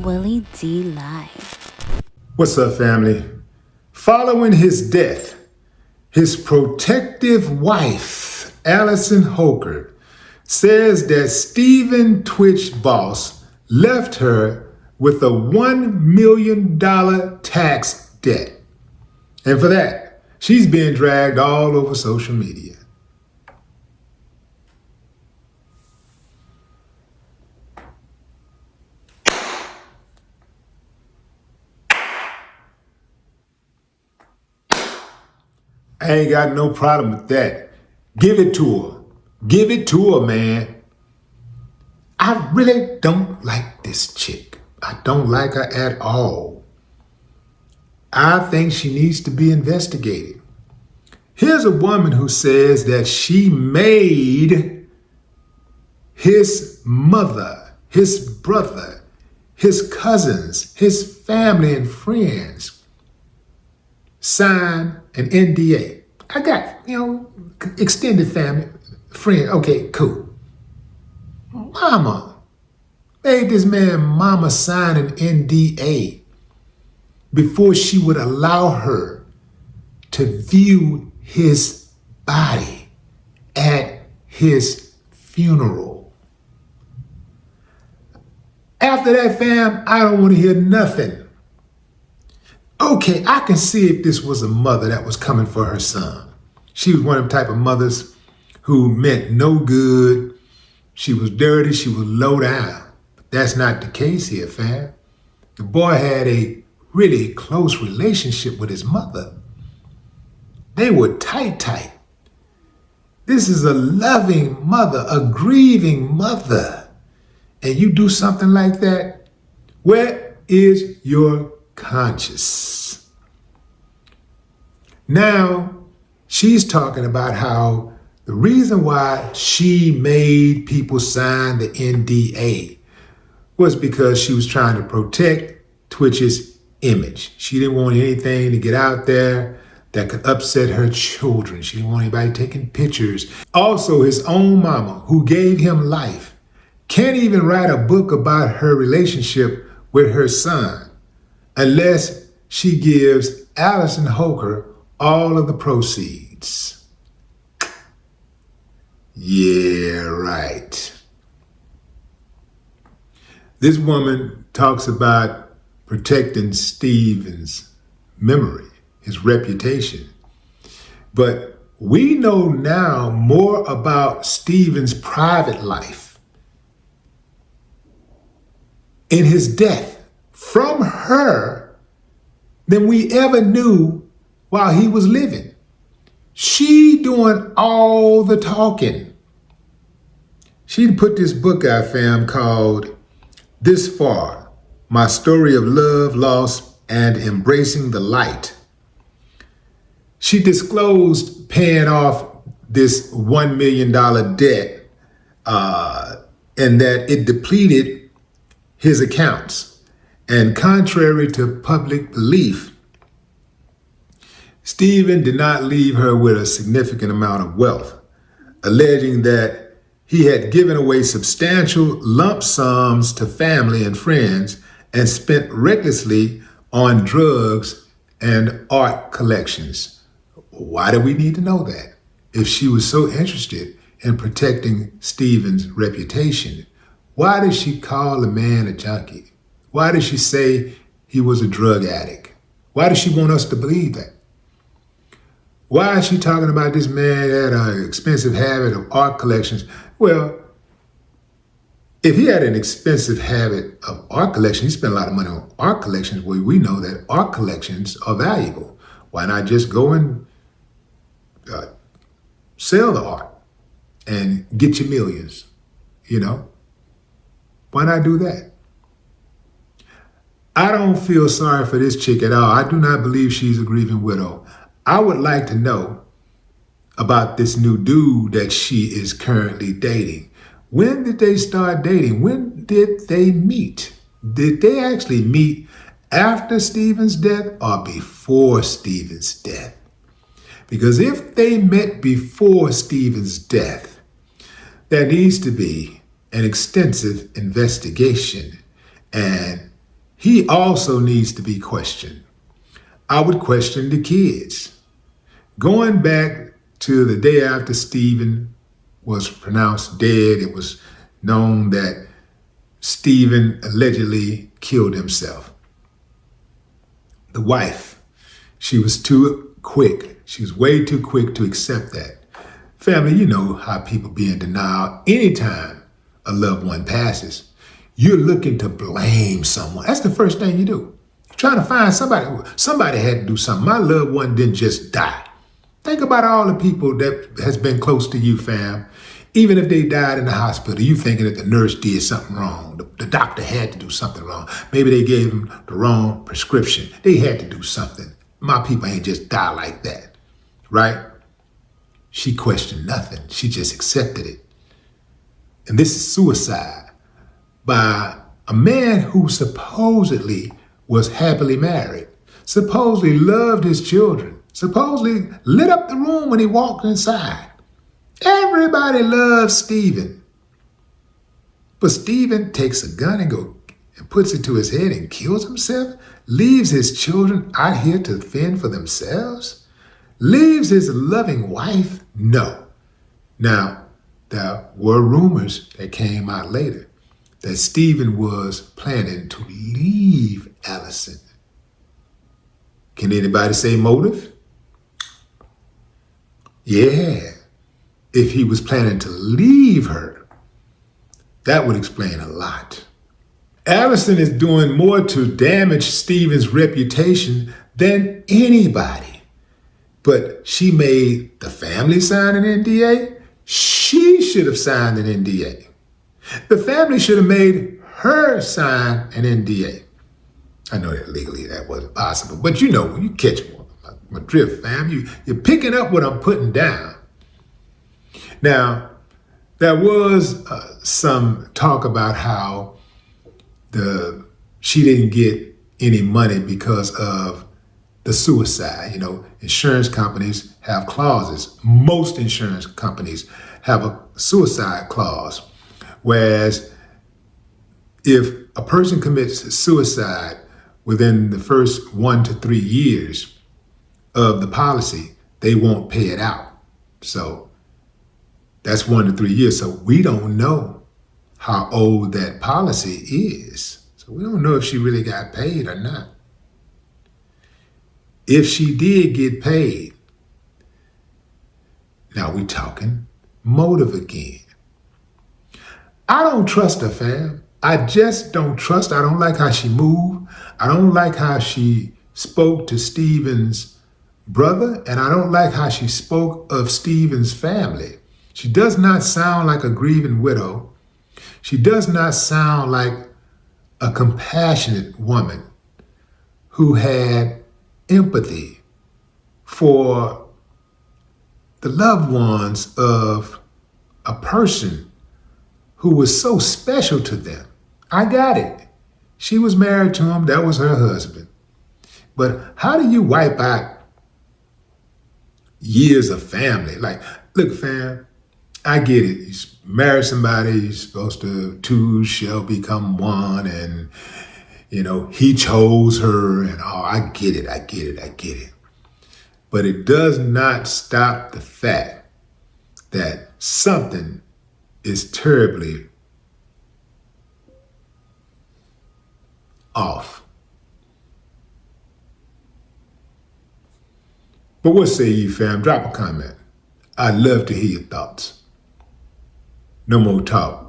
Willie D Live. What's up, family? Following his death, his protective wife, Allison Holker, says that Stephen Twitch boss left her with a $1 million tax debt. And for that, she's being dragged all over social media. I ain't got no problem with that. Give it to her. Give it to her, man. I really don't like this chick. I don't like her at all. I think she needs to be investigated. Here's a woman who says that she made his mother, his brother, his cousins, his family and friends sign an NDA. I got, extended family, friend. Okay, cool. Mama made this man mama sign an NDA before she would allow her to view his body at his funeral. After that, fam, I don't want to hear nothing. Okay, I can see if this was a mother that was coming for her son. She was one of the type of mothers who meant no good. She was dirty, she was low down. But that's not the case here, fam. The boy had a really close relationship with his mother. They were tight. This is a loving mother, a grieving mother. And you do something like that? Where is your conscience? Now, she's talking about how the reason why she made people sign the NDA was because she was trying to protect Twitch's image. She didn't want anything to get out there that could upset her children. She didn't want anybody taking pictures. Also, his own mama, who gave him life, can't even write a book about her relationship with her son unless she gives Allison Holker all of the proceeds. Yeah, right. This woman talks about protecting Stephen's memory, his reputation. But we know now more about Stephen's private life in his death from her than we ever knew while he was living. She doing all the talking. She put this book out, fam, called This Far, My Story of Love, Loss, and Embracing the Light. She disclosed paying off this $1 million debt and that it depleted his accounts. And contrary to public belief, Stephen did not leave her with a significant amount of wealth, alleging that he had given away substantial lump sums to family and friends and spent recklessly on drugs and art collections. Why do we need to know that? If she was so interested in protecting Stephen's reputation, why did she call the man a junkie? Why did she say he was a drug addict? Why does she want us to believe that? Why is she talking about this man that had an expensive habit of art collections? Well, if he had an expensive habit of art collection, he spent a lot of money on art collections. Well, we know that art collections are valuable. Why not just go and sell the art and get your millions, Why not do that? I don't feel sorry for this chick at all. I do not believe she's a grieving widow. I would like to know about this new dude that she is currently dating. When did they start dating? When did they meet? Did they actually meet after Stephen's death or before Stephen's death? Because if they met before Stephen's death, there needs to be an extensive investigation and he also needs to be questioned. I would question the kids. Going back to the day after Stephen was pronounced dead, it was known that Stephen allegedly killed himself. The wife, she was too quick. She was way too quick to accept that. Family, you know how people be in denial anytime a loved one passes. You're looking to blame someone. That's the first thing you do. You're trying to find somebody. Somebody had to do something. My loved one didn't just die. Think about all the people that has been close to you, fam. Even if they died in the hospital, you thinking that the nurse did something wrong. The doctor had to do something wrong. Maybe they gave him the wrong prescription. They had to do something. My people ain't just die like that, right? She questioned nothing. She just accepted it. And this is suicide by a man who supposedly was happily married, supposedly loved his children, supposedly lit up the room when he walked inside. Everybody loves Stephen. But Stephen takes a gun and puts it to his head and kills himself, leaves his children out here to fend for themselves, leaves his loving wife? No. Now, there were rumors that came out later that Stephen was planning to leave Allison. Can anybody say motive? Yeah. If he was planning to leave her, that would explain a lot. Allison is doing more to damage Stephen's reputation than anybody. But she made the family sign an NDA. She should have signed an NDA. The family should have made her sign an NDA. I know that legally that wasn't possible, but you know, you catch my drift, fam. You're picking up what I'm putting down. Now, there was some talk about how she didn't get any money because of the suicide. You know, insurance companies have clauses. Most insurance companies have a suicide clause. Whereas if a person commits suicide within the first 1 to 3 years of the policy, they won't pay it out. So that's 1 to 3 years. So we don't know how old that policy is. So we don't know if she really got paid or not. If she did get paid, now we talking motive again. I don't trust her, fam. I just don't trust her. I don't like how she moved. I don't like how she spoke to Stephen's brother, and I don't like how she spoke of Stephen's family. She does not sound like a grieving widow. She does not sound like a compassionate woman who had empathy for the loved ones of a person who was so special to them. I got it. She was married to him. That was her husband. But how do you wipe out years of family? Like, look, fam, I get it. You marry somebody, you're supposed to, two shall become one, and, you know, he chose her, and I get it. But it does not stop the fact that something is terribly off. But what say you, fam? Drop a comment. I'd love to hear your thoughts. No more talk.